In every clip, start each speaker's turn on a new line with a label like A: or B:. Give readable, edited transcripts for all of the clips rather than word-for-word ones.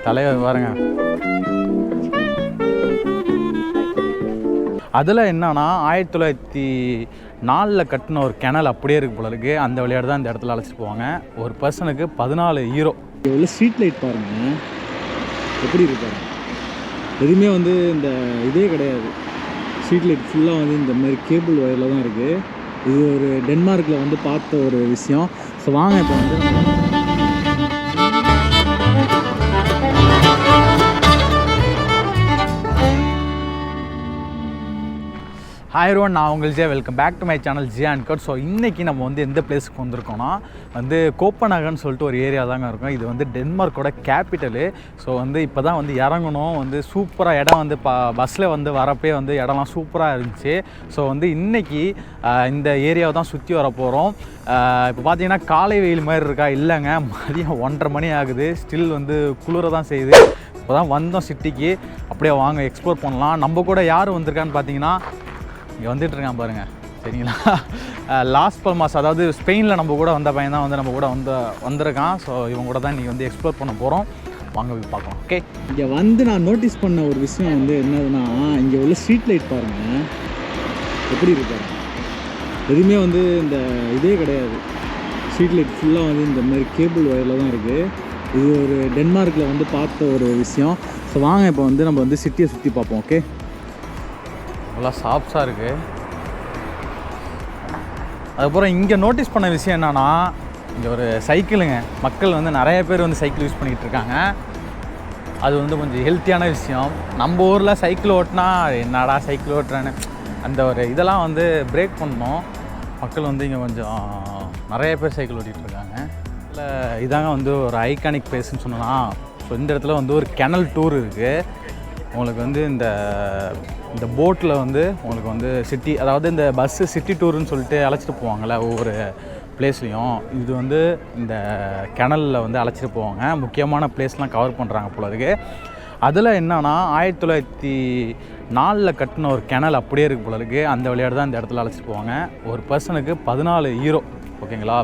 A: தலைவர் பாருங்க. அதில் என்னன்னா 1904 கட்டின ஒரு கிணல் அப்படியே இருக்குது போல இருக்குது. அந்த விளையாட்டு தான் இந்த இடத்துல அழைச்சிட்டு போவாங்க. ஒரு பர்சனுக்கு 14 யூரோ.
B: எவ்வளோ ஸ்ட்ரீட் லைட் பாருங்கள் எப்படி இருப்பாங்க. எதுவுமே வந்து இந்த இதே கிடையாது. ஸ்ட்ரீட் லைட் ஃபுல்லாக வந்து இந்த மாதிரி கேபிள் ஒயரில் தான் இருக்குது. இது ஒரு டென்மார்க்கில் வந்து பார்த்த ஒரு விஷயம். ஸோ வாங்க இப்போ வந்து
A: ஹாய் எவ்ரிவன், நான் உங்கள் Jiya. Welcome back to my channel Jiya uncut. So இன்றைக்கி நம்ம வந்து எந்த பிளேஸுக்கு வந்திருக்கோம்னா வந்து கோப்பனகன்னு சொல்லிட்டு ஒரு ஏரியா தாங்க இருக்கும். இது வந்து டென்மார்க்கோட கேபிட்டலு. ஸோ வந்து இப்போ தான் வந்து இறங்கணும். வந்து சூப்பராக இடம் வந்து பஸ்ஸில் வந்து வரப்பே வந்து இடம்லாம் சூப்பராக இருந்துச்சு. ஸோ வந்து இன்றைக்கி இந்த ஏரியாவை தான் சுற்றி வர போகிறோம். இப்போ பார்த்தீங்கன்னா காலை வெயில் மாதிரி இருக்கா? இல்லைங்க, மதியம் 1:30 மணி ஆகுது. ஸ்டில் வந்து குளிர தான் செய்யுது. இப்போ தான் வந்தோம் சிட்டிக்கு. அப்படியே வாங்க எக்ஸ்ப்ளோர் பண்ணலாம். நம்ம கூட யார் வந்திருக்கான்னு பார்த்தீங்கன்னா இங்கே வந்துட்டுருக்கான் பாருங்கள், சரிங்களா? லாஸ் பல்மாஸ், அதாவது ஸ்பெயினில் நம்ம கூட வந்த பையன் தான் வந்து நம்ம கூட வந்திருக்கான். ஸோ இவங்க கூட தான் இன்றைக்கி வந்து எக்ஸ்ப்ளோர் பண்ண போகிறோம். வாங்க போய் பார்க்கலாம். ஓகே,
B: இங்கே வந்து நான் நோட்டீஸ் பண்ண ஒரு விஷயம் வந்து என்னதுன்னா, இங்கே உள்ள ஸ்ட்ரீட் லைட் பாருங்கள் எப்படி இருப்பாங்க. எதுவுமே வந்து இந்த இதே கிடையாது. ஸ்ட்ரீட் லைட் ஃபுல்லாக வந்து இந்த மாதிரி கேபிள் ஒயரில் தான் இருக்குது. இது ஒரு டென்மார்க்கில் வந்து பார்த்த ஒரு விஷயம். ஸோ வாங்க இப்போ வந்து நம்ம வந்து சிட்டியை சுற்றி பார்ப்போம். ஓகே,
A: நல்லா ஷாப்ஸாக இருக்குது. அதுக்கப்புறம் இங்கே நோட்டீஸ் பண்ண விஷயம் என்னென்னா, இங்கே ஒரு சைக்கிளுங்க. மக்கள் வந்து நிறைய பேர் வந்து சைக்கிள் யூஸ் பண்ணிக்கிட்டு இருக்காங்க. அது வந்து கொஞ்சம் ஹெல்த்தியான விஷயம். நம்ம ஊரில் சைக்கிள் ஓட்டினா என்னடா சைக்கிள் ஓட்டுறேன்னு அந்த ஒரு இதெல்லாம் வந்து பிரேக் பண்ணணும். மக்கள் வந்து இங்கே கொஞ்சம் நிறைய பேர் சைக்கிள் ஓட்டிகிட்டு இருக்காங்க. இல்லை, இதாங்க வந்து ஒரு ஐகானிக் பிளேஸ்ன்னு சொன்னோன்னா, ஸோ இந்த இடத்துல வந்து ஒரு கெனல் டூர் இருக்குது. உங்களுக்கு வந்து இந்த போட்டில் வந்து உங்களுக்கு வந்து சிட்டி, அதாவது இந்த பஸ்ஸு சிட்டி டூருன்னு சொல்லிட்டு அழைச்சிட்டு போவாங்கள்ல ஒவ்வொரு பிளேஸ்லையும். இது வந்து இந்த கெனலில் வந்து அழைச்சிட்டு போவாங்க. முக்கியமான பிளேஸ்லாம் கவர் பண்ணுறாங்க போல இருக்குது. அதில் என்னன்னா 1904 கட்டின ஒரு கெனல் அப்படியே இருக்குது போல இருக்குது. அந்த விளையாட்டு தான் இந்த இடத்துல அழைச்சிட்டு போவாங்க. ஒரு பர்சனுக்கு 14 யூரோ. ஓகேங்களா?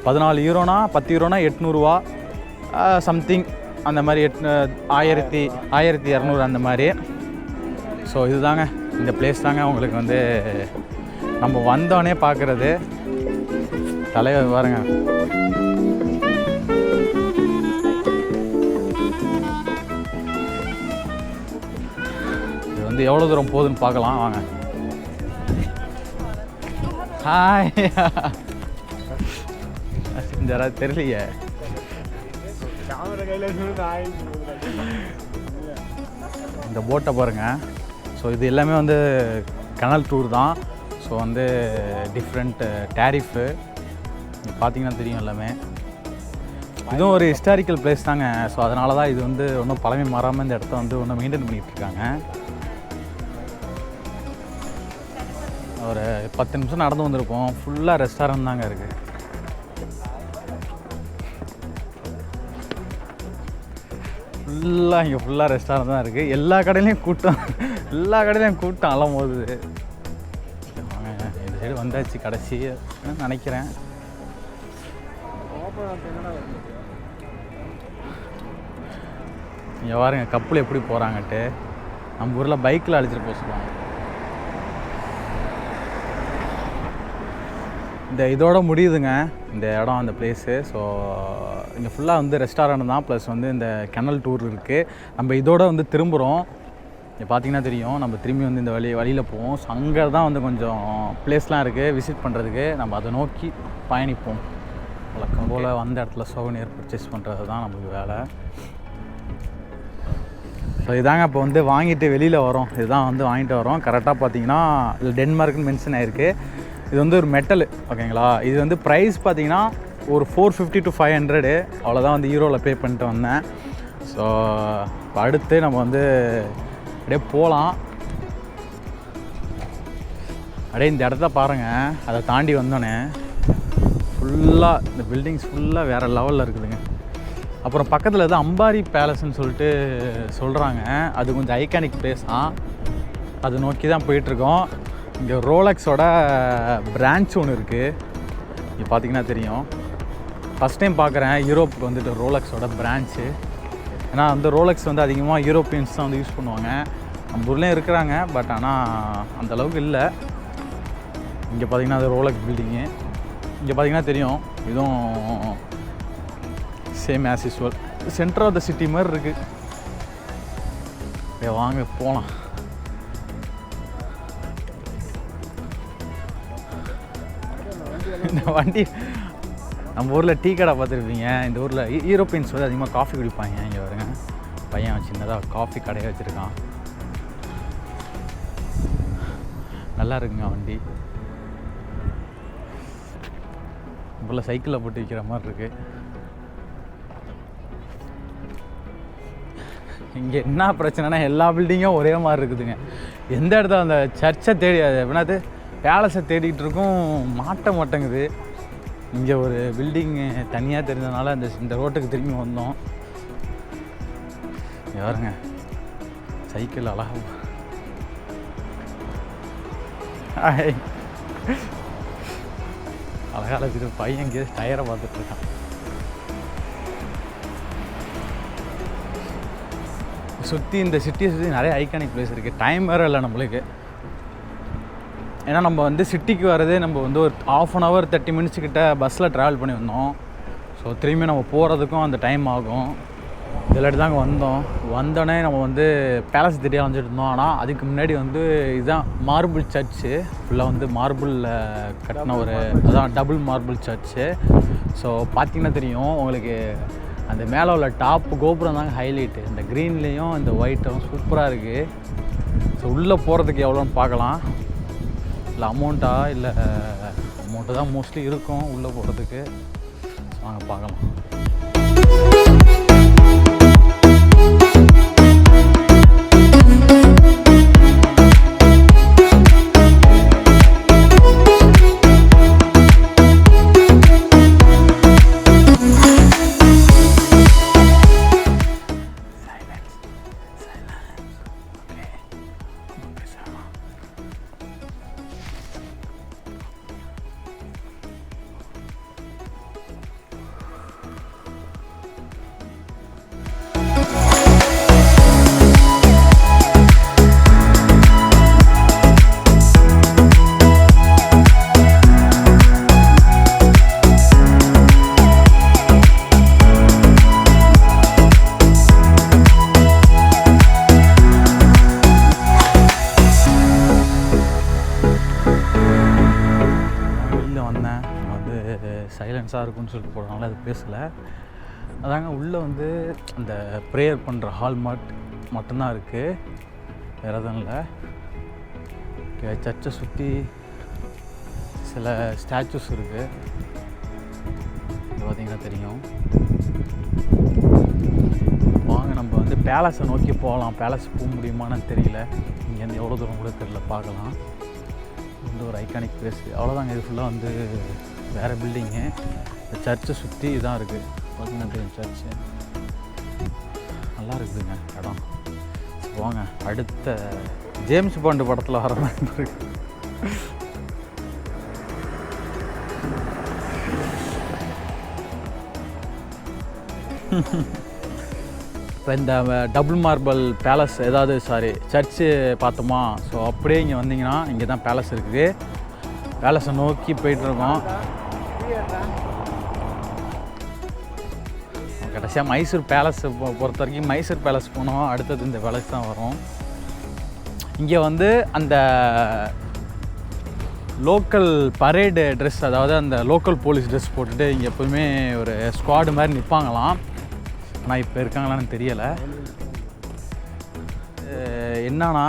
A: 14 யூரோனா 10 யூரோனா 800 ரூபா சம்திங், அந்த மாதிரி 1200 அந்த மாதிரி. ஸோ இதுதாங்க இந்த பிளேஸ் தாங்க உங்களுக்கு வந்து நம்ம வந்தோடனே பார்க்குறது. தலைவர் பாருங்க. இது வந்து எவ்வளோ தூரம் போகுதுன்னு பார்க்கலாம் வாங்க. ஹாய், யாராவது தெரியலையே. இந்த போட்டை பாருங்கள். ஸோ இது எல்லாமே வந்து கனல் டூர் தான். ஸோ வந்து டிஃப்ரெண்ட் டேரிஃபு பார்த்தீங்கன்னா தெரியும் எல்லாமே. இதுவும் ஒரு ஹிஸ்டாரிக்கல் பிளேஸ் தாங்க. ஸோ அதனால தான் இது வந்து ஒன்றும் பழமை மாறாமல் இந்த இடத்த வந்து ஒன்றும் மெயின்டைன் பண்ணிகிட்டு இருக்காங்க. ஒரு 10 நிமிஷம் நடந்து வந்திருப்போம். ஃபுல்லாக ரெஸ்டாரண்ட் தாங்க இருக்குது. ஃபுல்லாக இங்கே ஃபுல்லாக ரெஸ்டாரண்ட் தான் இருக்குது. எல்லா கடையிலையும் கூட்டம் அலம் போகுது. இந்த சைடு வந்தாச்சு கடைசி நினைக்கிறேன். இங்கே பாருங்க கப்பல் எப்படி போகிறாங்கட்டு. நம்ம ஊரில் பைக்கில் அழைச்சிட்டு போக சொல்லுவாங்க. இந்த இதோட முடியுதுங்க இந்த இடம், அந்த பிளேஸு. ஸோ இங்கே ஃபுல்லாக வந்து ரெஸ்டாரண்ட் தான், ப்ளஸ் வந்து இந்த கெனல் டூர் இருக்குது. நம்ம இதோட வந்து திரும்புகிறோம். இங்கே பார்த்தீங்கன்னா தெரியும். நம்ம திரும்பி வந்து இந்த வழியில் போவோம். ஸோ அங்கே தான் வந்து கொஞ்சம் பிளேஸ்லாம் இருக்குது விசிட் பண்ணுறதுக்கு. நம்ம அதை நோக்கி பயணிப்போம். வழக்கம் போல் வந்த இடத்துல சோவனியர் பர்ச்சேஸ் பண்ணுறது தான் நம்மளுக்கு வேலை. ஸோ இதாங்க இப்போ வந்து வாங்கிட்டு வெளியில் வரோம். இதுதான் வந்து வாங்கிட்டு வரோம். கரெக்டாக பார்த்தீங்கன்னா இது டென்மார்க்குன்னு மென்ஷன் ஆகிருக்கு. இது வந்து ஒரு மெட்டலு. ஓகேங்களா? இது வந்து ப்ரைஸ் பார்த்தீங்கன்னா ஒரு 450 to 500. அவ்வளோதான் வந்து யூரோவில் பே பண்ணிட்டு வந்தேன். ஸோ இப்போ அடுத்து நம்ம வந்து அப்படியே போகலாம். அப்படியே இந்த இடத்த பாருங்கள். அதை தாண்டி வந்தோன்னே ஃபுல்லாக இந்த பில்டிங்ஸ் ஃபுல்லாக வேறு லெவலில் இருக்குதுங்க. அப்புறம் பக்கத்தில் எது அம்பாரி பேலஸ்ன்னு சொல்லிட்டு சொல்கிறாங்க. அது கொஞ்சம் ஐகானிக் பிளேஸ் தான். அது நோக்கி தான் போயிட்டுருக்கோம். இங்கே ரோலக்ஸோட பிரான்ச் ஒன்று இருக்குது. இங்கே பார்த்தீங்கன்னா தெரியும். ஃபஸ்ட் டைம் பார்க்குறேன் யூரோப்புக்கு வந்துட்டு ரோலக்ஸோட பிரான்ச்சு. ஏன்னா வந்து ரோலெக்ஸ் வந்து அதிகமாக யூரோப்பியன்ஸ் தான் வந்து யூஸ் பண்ணுவாங்க. நம்ம ஊர்லேயும் இருக்கிறாங்க, பட் ஆனால் அந்தளவுக்கு இல்லை. இங்கே பார்த்திங்கன்னா அது ரோலெக்ஸ் பில்டிங்கு. இங்கே பார்த்திங்கன்னா தெரியும், இதுவும் same as usual centre of the city மாதிரி இருக்குது. வாங்க போகலாம். இந்த வண்டி நம்ம ஊரில் டீ கடை பார்த்துருப்பீங்க. இந்த ஊரில் யூரோப்பியன்ஸ் வந்து அதிகமாக காஃபி குடிப்பாங்க. இங்கே வருங்க, பையன் சின்னதாக காஃபி கடையை வச்சுருக்கான். நல்லா இருக்குங்க வண்டி. இவ்வளோ சைக்கிளில் போட்டு விற்கிற மாதிரி இருக்குது. இங்கே என்ன பிரச்சனைனா எல்லா பில்டிங்கும் ஒரே மாதிரி இருக்குதுங்க. எந்த இடத்துல அந்த சர்ச்சை தேடி எப்படின்னாது பேலஸை தேடிகிட்டு இருக்கும், மாட்ட மாட்டேங்குது. இங்கே ஒரு பில்டிங்கு தனியாக தெரிஞ்சதுனால இந்த ரோட்டுக்கு திரும்பி வந்தோம். யாருங்க சைக்கிள் அழகா அழகாக வச்சுட்டு பையன் இங்கே டயரை பார்த்துட்ருக்கான். சுற்றி இந்த சிட்டியை சுற்றி நிறைய ஐகானிக் பிளேஸ் இருக்குது. டைம் வேறு இல்லை நம்மளுக்கு. ஏன்னா நம்ம வந்து சிட்டிக்கு வரதே நம்ம வந்து ஒரு 1/2 hour 30 minutes கிட்ட பஸ்ஸில் ட்ராவல் பண்ணி வந்தோம். ஸோ திரும்பி நம்ம போகிறதுக்கும் அந்த டைம் ஆகும். இதில் தாங்க வந்தோடனே நம்ம வந்து பேலஸ் தெரியா வந்துட்டு இருந்தோம். ஆனால் அதுக்கு முன்னாடி வந்து இதுதான் மார்பிள் சர்ச்சு. ஃபுல்லாக வந்து மார்பிளில் கட்டின ஒரு அதான் டபுள் மார்பிள் சர்ச்சு. ஸோ பார்த்திங்கன்னா தெரியும் உங்களுக்கு, அந்த மேலே உள்ள டாப் கோபுரம் தாங்க ஹைலைட்டு. இந்த க்ரீன்லேயும் இந்த ஒயிட்டும் சூப்பராக இருக்குது. ஸோ உள்ளே போகிறதுக்கு எவ்வளோன்னு பார்க்கலாம். இல்லை அமௌண்ட்டு தான் மோஸ்ட்லி இருக்கும் உள்ளே போகிறதுக்கு. வாங்க பார்க்கலாம். சைலன்ஸாக இருக்குன்னு சொல்லிட்டு போடுறாங்களா, அது பேசலை. அதாங்க உள்ளே வந்து அந்த ப்ரேயர் பண்ணுற ஹால் மட்டும்தான் இருக்குது, வேறு எதுவும் இல்லை. சர்ச்சை சுற்றி சில ஸ்டாச்சூஸ் இருக்குது. இது பார்த்திங்கன்னா தெரியும். வாங்க நம்ம வந்து பேலஸை நோக்கி போகலாம். பேலஸ் போக முடியுமான்னு தெரியல. இங்கேருந்து எவ்வளோ தூரம் கூட தெரியல, பார்க்கலாம். வந்து ஒரு ஐகானிக் பிளேஸ் அவ்வளோதாங்க. இது ஃபுல்லாக வந்து வேறு பில்டிங்கு. இந்த சர்ச்சை சுற்றி இதான் இருக்குது. பார்த்திங்கன்னா தெரியும் சர்ச்சு. நல்லா இருக்குதுங்க இடம். போங்க, அடுத்த ஜேம்ஸ் பாண்டு படத்தில் வர மாதிரி இருக்கு. இப்போ இந்த டபுள் மார்பிள் பேலஸ் சர்ச்சு பார்த்தோமா? ஸோ அப்படியே இங்கே வந்தீங்கன்னா இங்கே தான் பேலஸ் இருக்குது. பேலஸை நோக்கி போயிட்டுருக்கோம். கடைசியாக மைசூர் பேலஸ் பொறுத்த வரைக்கும் மைசூர் பேலஸ் போனோம். அடுத்தது இந்த பேலஸ் தான் வரும். இங்கே வந்து அந்த லோக்கல் பரேடு ட்ரெஸ், அதாவது அந்த லோக்கல் போலீஸ் ட்ரெஸ் போட்டுட்டு இங்கே எப்போதுமே ஒரு ஸ்குவாடு மாதிரி நிற்பாங்களாம். ஆனால் இப்போ இருக்காங்களான்னு தெரியலை. என்னன்னா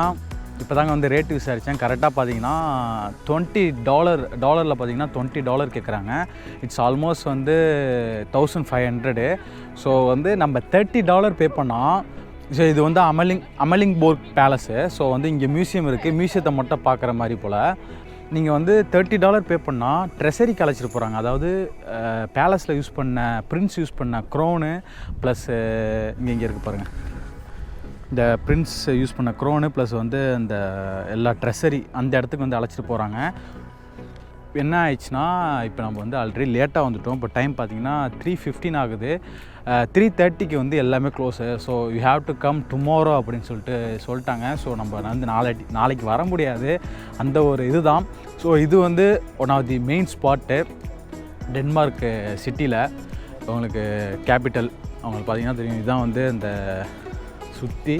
A: இப்போ தாங்க வந்து ரேட்டு விசாரித்தேன். கரெக்டாக பார்த்தீங்கன்னா $20 பார்த்தீங்கன்னா $20 கேட்குறாங்க. இட்ஸ் ஆல்மோஸ்ட் வந்து 1500. ஸோ வந்து நம்ம $30 பே பண்ணால், ஸோ இது வந்து அமலிங்போர்க் பேலஸு. ஸோ வந்து இங்கே மியூசியம் இருக்குது. மியூசியத்தை மட்டும் பார்க்குற மாதிரி போல். நீங்கள் வந்து $30 பே பண்ணால் ட்ரெஸரிக்கு அழைச்சிட்டு போகிறாங்க. அதாவது பேலஸில் யூஸ் பண்ண பிரின்ஸ் யூஸ் பண்ண க்ரோனு ப்ளஸ் இங்கே இருக்குது பாருங்கள், இந்த பிரின்ஸ் யூஸ் பண்ண க்ரோனு ப்ளஸ் வந்து அந்த எல்லா ட்ரெஸரி அந்த இடத்துக்கு வந்து அழைச்சிட்டு போகிறாங்க. என்ன ஆயிடுச்சுன்னா இப்போ நம்ம வந்து ஆல்ரெடி லேட்டாக வந்துவிட்டோம். இப்போ டைம் பார்த்திங்கன்னா 3:15 ஆகுது. 3:30க்கு வந்து எல்லாமே close. So you have to come tomorrow அப்படின்னு சொல்லிட்டாங்க. ஸோ நம்ம வந்து நாளைக்கு வர முடியாது, அந்த ஒரு இதுதான். ஸோ இது வந்து one of the main spot Denmark சிட்டியில். உங்களுக்கு கேபிட்டல் அவங்களுக்கு பார்த்திங்கன்னா தெரியும். இதுதான் வந்து இந்த சுற்றி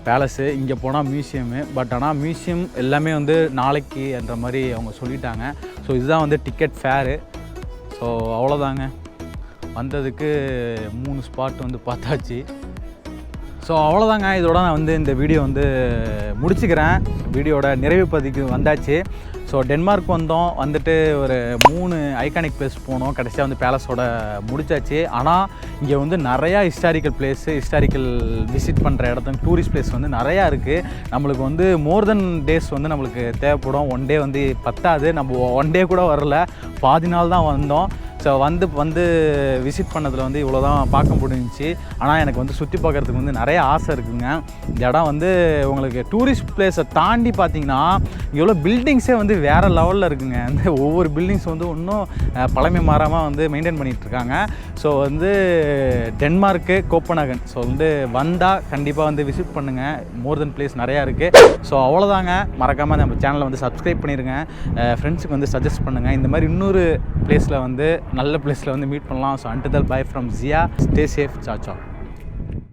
A: பேலஸு. இங்கே போனால் மியூசியமு. பட் ஆனால் மியூசியம் எல்லாமே வந்து நாளைக்கு என்ற மாதிரி அவங்க சொல்லிட்டாங்க. ஸோ இதுதான் வந்து டிக்கெட் ஃபேரு. ஸோ அவ்வளோதாங்க, வந்ததுக்கு 3 ஸ்பாட் வந்து பார்த்தாச்சு. ஸோ அவ்வளோதாங்க, இதோட நான் வந்து இந்த வீடியோ வந்து முடிச்சுக்கிறேன். வீடியோட நிறைவு பதிக்கு வந்தாச்சு. ஸோ டென்மார்க் வந்துட்டு ஒரு 3 ஐகானிக் பிளேஸ் போனோம். கடைசியாக வந்து பேலஸோட முடிச்சாச்சு. ஆனால் இங்கே வந்து நிறையா ஹிஸ்டாரிக்கல் விசிட் பண்ணுற இடத்துல டூரிஸ்ட் பிளேஸ் வந்து நிறையா இருக்குது. நம்மளுக்கு வந்து மோர் தென் டேஸ் வந்து நம்மளுக்கு தேவைப்படும். 1 டே வந்து பத்தாது. நம்ம 1 டே கூட வரல, பாதி நாள் தான் வந்தோம். ஸோ வந்து விசிட் பண்ணதில் வந்து இவ்வளோ தான் பார்க்க முடிஞ்சிச்சு. ஆனால் எனக்கு வந்து சுற்றி பார்க்குறதுக்கு வந்து நிறைய ஆசை இருக்குங்க. இந்த இடம் வந்து உங்களுக்கு டூரிஸ்ட் பிளேஸை தாண்டி பார்த்தீங்கன்னா இவ்வளோ பில்டிங்ஸே வந்து வேறு லெவலில் இருக்குங்க. அந்த ஒவ்வொரு பில்டிங்ஸ் வந்து இன்னும் பழமை மாறாமல் வந்து மெயின்டைன் பண்ணிகிட்ருக்காங்க. ஸோ வந்து டென்மார்க்கு கோப்பனகன் ஸோ வந்து வந்தால் கண்டிப்பாக வந்து விசிட் பண்ணுங்கள். மோர் தென் பிளேஸ் நிறையா இருக்குது. ஸோ அவ்வளோதாங்க, மறக்காமல் நம்ம சேனலை வந்து சப்ஸ்கிரைப் பண்ணிடுங்க. ஃப்ரெண்ட்ஸுக்கு வந்து சஜஸ்ட் பண்ணுங்கள். இந்த மாதிரி இன்னொரு பிளேஸில் வந்து நல்ல பிளேஸில் வந்து மீட் பண்ணலாம். So until then, bye from Zia. Stay safe. Ciao, ciao.